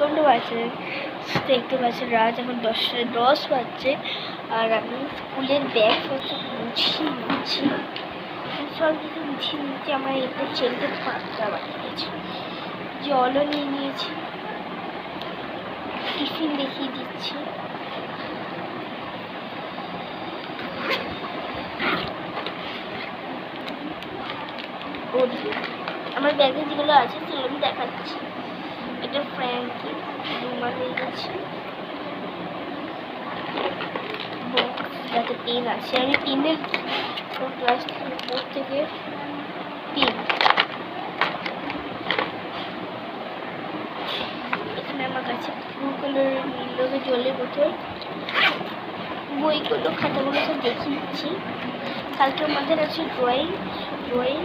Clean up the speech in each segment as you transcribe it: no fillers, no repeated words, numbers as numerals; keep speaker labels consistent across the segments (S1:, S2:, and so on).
S1: এখন তো বাজে দেখতে পাচ্ছেন রাত এখন 10:10 বাজছে। আর আমি স্কুলের ব্যাগ গুছিয়ে সব কিছু গুছিয়ে নিচ্ছি। আমার এটা ছেলেকে পাত্তা বানিয়েছি, জলও নিয়ে নিয়েছি, টিফিন দেখিয়ে দিচ্ছি। আমার ব্যাগে যেগুলো আছে সেগুলো আমি দেখাচ্ছি। এটা ফ্র্যাঙ্কি রুমাল হয়ে গেছে, যাতে পেন আছে। আমি পেনের ক্লাস 4 থেকে পেন। এখানে আমার কাছে ব্লু কালারের নীল রঙের জলের বোতল, বইগুলো খাতাগুলো সব দেখিয়ে দিচ্ছি। কালকে আমাদের আছে ড্রয়িং।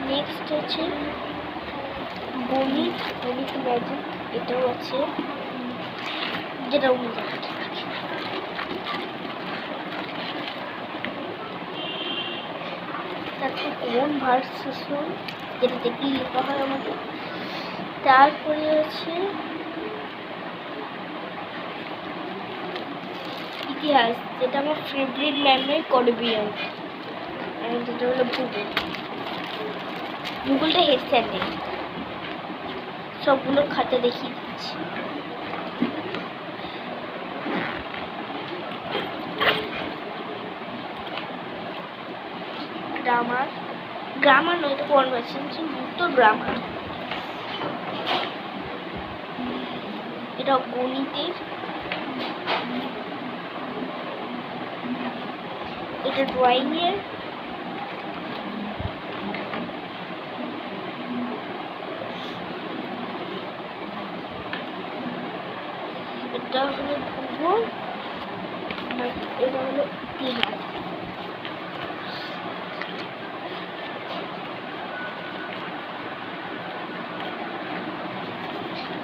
S1: নেক্সট আছে গণিত ম্যাজিক, এটাও আছে, যেটা উনি দেখাতে পারি। তারপর কোন ভার্সেস যেটা দেখি লেখা হয় আমাদের। তারপরে আছে ইতিহাস, যেটা আমার ফেভারিট ম্যামের করবিয়ান, যেটা হলো ভূগোলটা হেড স্যান্ডে। সবগুলো খাতা দেখিয়ে দিচ্ছি। গ্রামার নয়, এটা কনভারসেশন, উত্তর গ্রামার। এটা গণিতের, এটা ড্রয়িং এর, এটা হলো ভূগোল, এটা হলো ইতিহাস।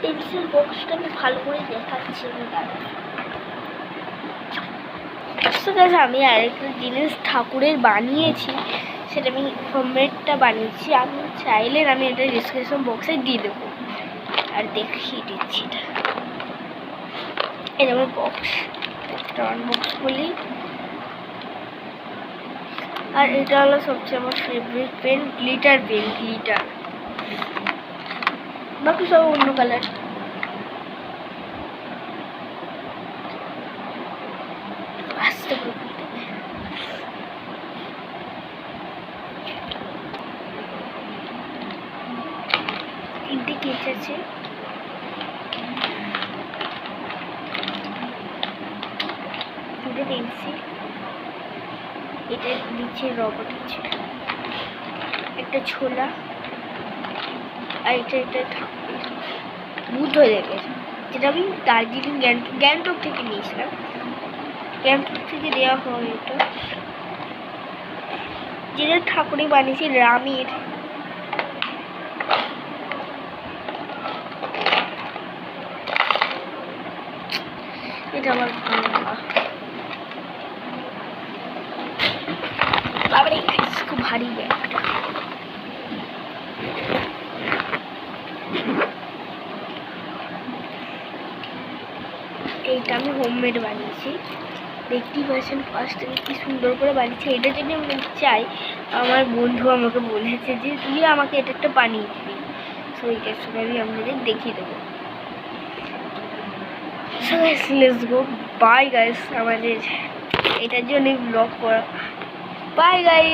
S1: পেন্সিল বক্সটা আমি ভালো করে দেখাচ্ছি। আমি আরেকটা জিনিস ঠাকুরের বানিয়েছি, সেটা আমি হোমমেডটা বানিয়েছি। আমি চাইলে আমি এটা ডিসক্রিপশন বক্সে দিয়ে দেবো আর দেখিয়ে দিচ্ছি। এটা আমার বক্স, বক্স বলি। আর এটা হলো সবচেয়ে আমার favourite pen, glitter pen, glitter. বাকি সব অন্য কালার। আস্তে করে তিনটে কেচ আছে। দুটো পেন্সিল, এটা নিচে রবার আছে, একটা ছোলা, আর এটা বুদ্ধ দেবের, যেটা আমি দার্জিলিং গ্যাংটক থেকে নিয়েছিলাম। গ্যাংটক থেকে দেওয়া হয় এটা, যেটা ঠাকুরই বানিয়েছি রামের। এটা আমার খুব ভারী ব্যাগটা। এইটা আমি হোমমেড বানিয়েছি, দেখতেই পাচ্ছেন ফার্স্ট থেকে কি সুন্দর করে বানিয়েছি। এটা যদি আমি চাই, আমার বন্ধু আমাকে বলেছে যে তুই আমাকে এটা একটা বানিয়ে দিবি, সো এটার সঙ্গে আমি আপনাদের দেখিয়ে দেবো। So guys, let's go. Bye guys, আমাদের এটার জন্য ব্লগ করা। Bye guys.